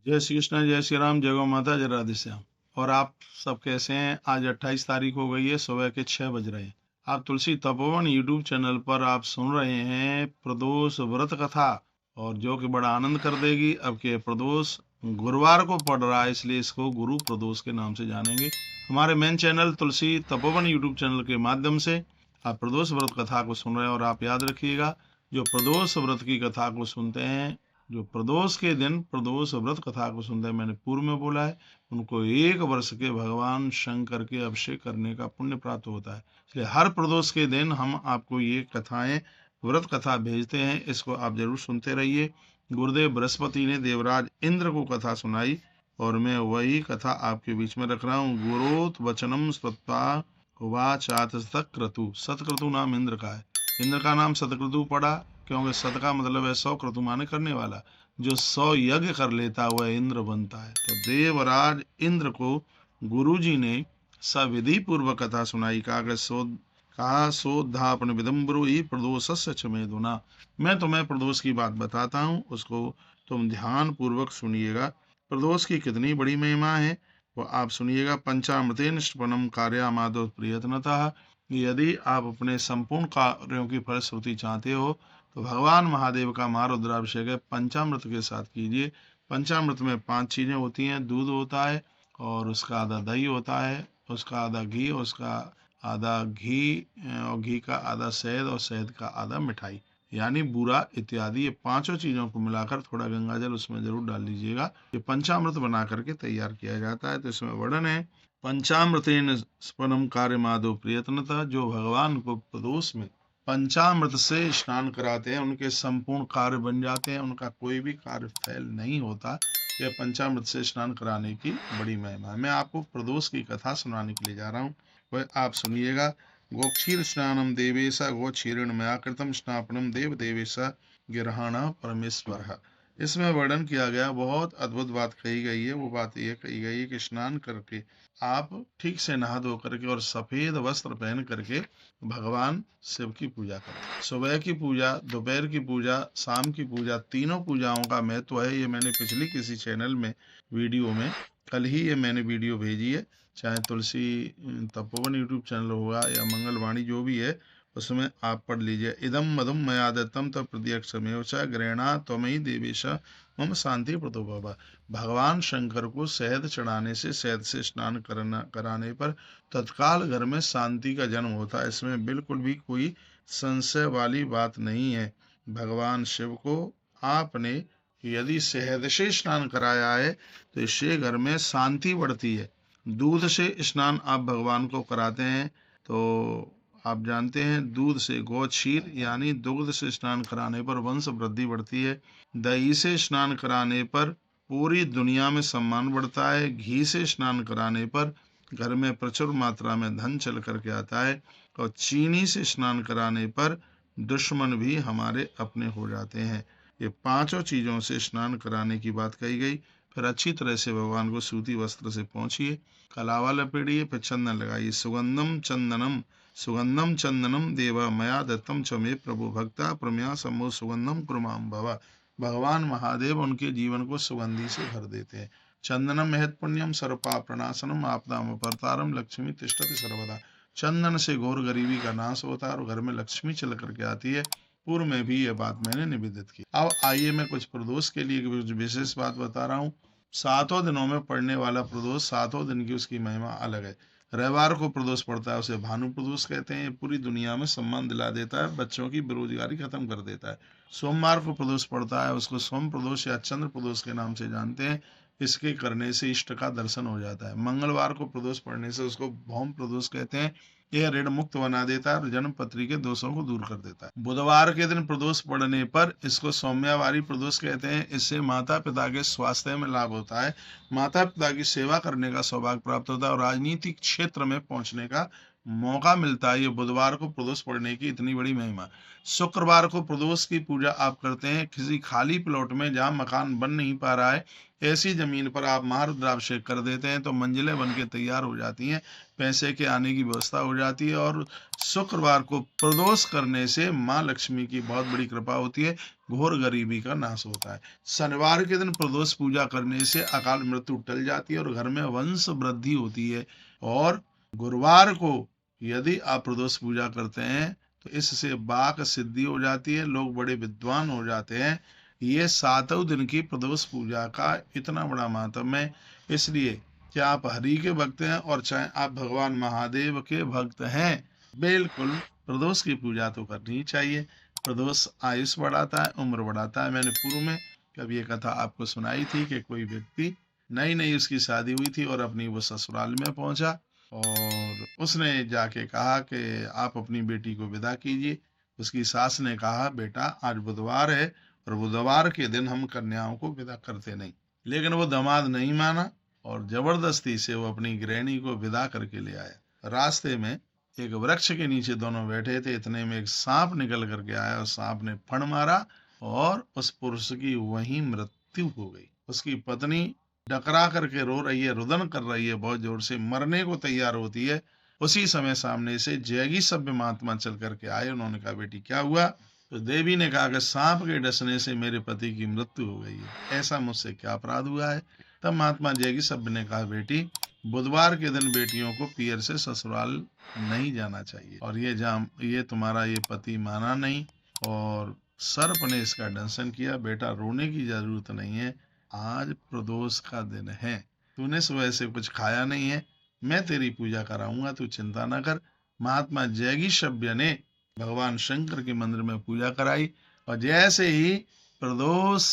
जय श्री कृष्ण, जय श्री राम, जय गौ माता, जय राधे श्याम। और आप सब कैसे हैं? आज 28 तारीख हो गई है, सुबह के 6 बज रहे हैं। आप तुलसी तपोवन यूट्यूब चैनल पर आप सुन रहे हैं प्रदोष व्रत कथा, और जो कि बड़ा आनंद कर देगी। अब के प्रदोष गुरुवार को पड़ रहा है, इसलिए इसको गुरु प्रदोष के नाम से जानेंगे। हमारे मेन चैनल तुलसी तपोवन यूट्यूब चैनल के माध्यम से आप प्रदोष व्रत कथा को सुन रहे हैं। और आप याद रखिएगा, जो प्रदोष व्रत की कथा को सुनते हैं, जो प्रदोष के दिन प्रदोष व्रत कथा को सुनते हैं, मैंने पूर्व में बोला है, उनको 1 वर्ष के भगवान शंकर के अभिषेक करने का पुण्य प्राप्त होता है। इसलिए हर प्रदोष के दिन हम आपको ये कथाएं, व्रत कथा भेजते हैं। इसको आप जरूर सुनते रहिए। गुरुदेव बृहस्पति ने देवराज इंद्र को कथा सुनाई, और मैं वही कथा आपके बीच में रख रहा हूँ। गुरोत वचनम श्रुत्वा उवाचात सतक्रतु। सतक्रतु नाम इंद्र का है। इंद्र का नाम सतक्रतु पड़ा क्योंकि सत का मतलब है 100, क्रतु माने करने वाला। जो 100 यज्ञ कर लेता वह इंद्र बनता है। तो देवराज इंद्र को गुरुजी ने सविधि पूर्वक कथा सुनाई। कहा सोधापन विदम्बरो ही प्रदोषस्य च मेदुना। मैं तुम्हें प्रदोष की बात बताता हूँ, उसको तुम ध्यान पूर्वक सुनिएगा। प्रदोष की कितनी बड़ी महिमा है वो आप सुनिएगा। पंचामृतेन स्पनम कार्यामादो प्रियतनतः। यदि आप अपने संपूर्ण कार्यों की फलश्रुति चाहते हो तो भगवान महादेव का महारुद्राभिषेक है पंचामृत के साथ कीजिए। पंचामृत में 5 चीजें होती हैं। दूध होता है, और उसका आधा दही होता है, उसका आधा घी, उसका आधा घी, और घी का आधा शहद, और शहद का आधा मिठाई यानी बूरा इत्यादि। ये 5 चीजों को मिलाकर थोड़ा गंगा जल उसमें जरूर डाल लीजिएगा। ये पंचामृत बना करके तैयार किया जाता है। तो इसमें वर्णन है, पंचामृतेन स्पनम कार्य माधव प्रियतनता। जो भगवान को प्रदोष में पंचामृत से स्नान कराते हैं उनके संपूर्ण कार्य बन जाते हैं, उनका कोई भी कार्य फेल नहीं होता। यह पंचामृत से स्नान कराने की बड़ी महिमा है। मैं आपको प्रदोष की कथा सुनाने के लिए जा रहा हूँ, वह आप सुनिएगा। गोक्षीर स्नानम देवेशा गोक्षीरण मया कृतम स्नापनम देव देवेशा गिरहाणा परमेश्वर। इसमें वर्णन किया गया, बहुत अद्भुत बात कही गई है। वो बात ये कही गई है कि स्नान करके आप ठीक से नहा धो करके और सफेद वस्त्र पहन करके भगवान शिव की पूजा करें। सुबह की पूजा, दोपहर की पूजा, शाम की पूजा, तीनों पूजाओं का महत्व है। ये मैंने पिछली किसी चैनल में वीडियो में, कल ही ये मैंने वीडियो भेजी है। चाहे तुलसी तपोवन यूट्यूब चैनल होगा या मंगलवाणी जो भी है, उसमें आप पढ़ लीजिए। इदम मधुम मया दत्तम तब प्रत्यक्षमेव च ग्रहणा त्वमयि देवेश मम शांति प्रतोभव। भगवान शंकर को शहद चढ़ाने से, शहद से स्नान कराने पर तत्काल घर में शांति का जन्म होता है। इसमें बिल्कुल भी कोई संशय वाली बात नहीं है। भगवान शिव को आपने यदि शहद से स्नान कराया है तो इससे घर में शांति बढ़ती है। दूध से स्नान आप भगवान को कराते हैं तो आप जानते हैं, दूध से गौ क्षीर यानी दुग्ध से स्नान कराने पर वंश वृद्धि बढ़ती है। दही से स्नान कराने पर पूरी दुनिया में सम्मान बढ़ता है। घी से स्नान कराने पर घर में प्रचुर मात्रा में धन चल करके आता है। और चीनी से स्नान कराने पर दुश्मन भी हमारे अपने हो जाते हैं। ये 5 चीजों से स्नान कराने की बात कही गई। फिर अच्छी तरह से भगवान को सूती वस्त्र से पोंछिए, कलावा लपेटिए, फिर चंदन लगाइए। सुगंधम चंदनम देवा मया दत्तम च मे प्रभु भक्ता प्रम्या समो सुगंधम कुरुमाम भवा। भगवान महादेव उनके जीवन को सुगंधि से भर देते हैं। चंदनम महत पुण्यम सर्वपाप प्रणाशनम आपदाम अपरतारम लक्ष्मी तिष्ठति सर्वदा। चंदन से घोर गरीबी का नाश होता है और घर में लक्ष्मी चल करके आती है। पूर्व में भी यह बात मैंने निवेदित की। अब आइए मैं कुछ प्रदोष के लिए कुछ विशेष बात बता रहा हूँ। 7 दिनों में पड़ने वाला प्रदोष, 7 दिन की उसकी महिमा अलग है। रविवार को प्रदोष पड़ता है, उसे भानु प्रदोष कहते हैं। पूरी दुनिया में सम्मान दिला देता है, बच्चों की बेरोजगारी खत्म कर देता है। सोमवार को प्रदोष पड़ता है, उसको सोम प्रदोष या चंद्र प्रदोष के नाम से जानते हैं। इसके करने से इष्ट का दर्शन हो जाता है। मंगलवार को प्रदोष पड़ने से उसको भौम प्रदोष कहते हैं। यह ऋण मुक्त बना देता है और जन्म पत्री के दोषों को दूर कर देता है। बुधवार के दिन प्रदोष पड़ने पर इसको सौम्यावारी प्रदोष कहते हैं। इससे माता पिता के स्वास्थ्य में लाभ होता है, माता पिता की सेवा करने का सौभाग्य प्राप्त होता है और राजनीतिक क्षेत्र में पहुंचने का मौका मिलता है, ये बुधवार को प्रदोष पढ़ने की इतनी बड़ी महिमा। शुक्रवार को प्रदोष की पूजा आप करते हैं, किसी खाली प्लॉट में जहां मकान बन नहीं पा रहा है, ऐसी जमीन पर आप महारुद्राभिषेक कर देते हैं तो मंजिलें बन के तैयार हो जाती हैं, पैसे के आने की व्यवस्था हो जाती है। और शुक्रवार को प्रदोष करने से माँ लक्ष्मी की बहुत बड़ी कृपा होती है, घोर गरीबी का नाश होता है। शनिवार के दिन प्रदोष पूजा करने से अकाल मृत्यु टल जाती है और घर में वंश वृद्धि होती है। और गुरुवार को यदि आप प्रदोष पूजा करते हैं तो इससे वाक सिद्धि हो जाती है, लोग बड़े विद्वान हो जाते हैं। ये 7 दिन की प्रदोष पूजा का इतना बड़ा महात्म्य है। इसलिए चाहे आप हरि के भक्त हैं और चाहे आप भगवान महादेव के भक्त हैं, बिल्कुल प्रदोष की पूजा तो करनी ही चाहिए। प्रदोष आयुष बढ़ाता है, उम्र बढ़ाता है। मैंने पूर्व में कभी ये कथा आपको सुनाई थी कि कोई व्यक्ति नई नई उसकी शादी हुई थी और अपनी वो ससुराल में पहुंचा और उसने जाके कहा कि आप अपनी बेटी को विदा कीजिए। उसकी सास ने कहा, बेटा आज बुधवार है और बुधवार के दिन हम कन्याओं को विदा करते नहीं। लेकिन वो दामाद नहीं माना और जबरदस्ती से वो अपनी गृहिणी को विदा करके ले आया। रास्ते में एक वृक्ष के नीचे दोनों बैठे थे, इतने में एक सांप निकल करके आया और सांप ने फण मारा और उस पुरुष की वहीं मृत्यु हो गई। उसकी पत्नी डकरा करके रो रही है, रुदन कर रही है, बहुत जोर से मरने को तैयार होती है। उसी समय सामने से जैगी सभ्य महात्मा चल करके आए। उन्होंने कहा, बेटी क्या हुआ? तो देवी ने कहा कि सांप के डसने से मेरे पति की मृत्यु हो गई है, ऐसा मुझसे क्या अपराध हुआ है? तब महात्मा जैगी सभ्य ने कहा, बेटी बुधवार के दिन बेटियों को पियर से ससुराल नहीं जाना चाहिए और ये तुम्हारा ये पति माना नहीं और सर्प ने इसका दंशन किया। बेटा रोने की जरूरत नहीं है, आज प्रदोष का दिन है, तूने सुबह से कुछ खाया नहीं है, मैं तेरी पूजा कराऊंगा, तू चिंता न कर। महात्मा जैगी सभ्य ने भगवान शंकर के मंदिर में पूजा कराई और जैसे ही प्रदोष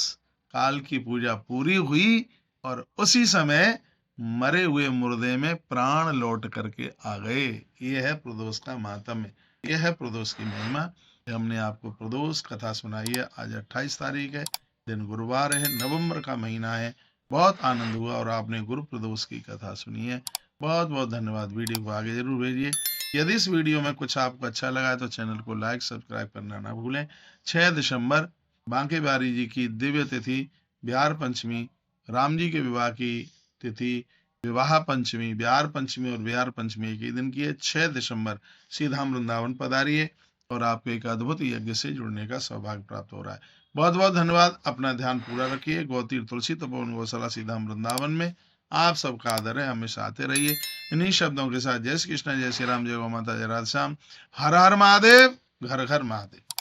काल की पूजा पूरी हुई और उसी समय मरे हुए मुर्दे में प्राण लौट करके आ गए। यह है प्रदोष का महात्म्य, यह है प्रदोष की महिमा। हमने आपको प्रदोष कथा सुनाई है। आज 28 तारीख है, दिन गुरुवार है, नवंबर का महीना है। बहुत आनंद हुआ और आपने गुरु प्रदोष की कथा सुनी है। बहुत बहुत धन्यवाद। वीडियो को आगे जरूर भेजिए। यदि इस वीडियो में कुछ आपको अच्छा लगा है तो चैनल को लाइक सब्सक्राइब करना ना भूलें। 6 दिसंबर बांके बिहारी जी की दिव्य तिथि, बिहार पंचमी, राम जी के विवाह की तिथि, विवाह पंचमी, बिहार पंचमी और बिहार पंचमी एक ही दिन की है। 6 दिसंबर सीधाम वृंदावन पधारिए और आपको एक अद्भुत यज्ञ से जुड़ने का सौभाग्य प्राप्त हो रहा है। बहुत बहुत धन्यवाद। अपना ध्यान पूरा रखिए। गौतीर तुलसी तपोवन गौशाला सीधाम वृंदावन में आप सबका आदर है, हमेशा आते रहिए। इन्हीं शब्दों के साथ जय श्री कृष्ण, जय श्री राम, जय गौ माता, जय राधे श्याम, हर हर महादेव, घर घर महादेव।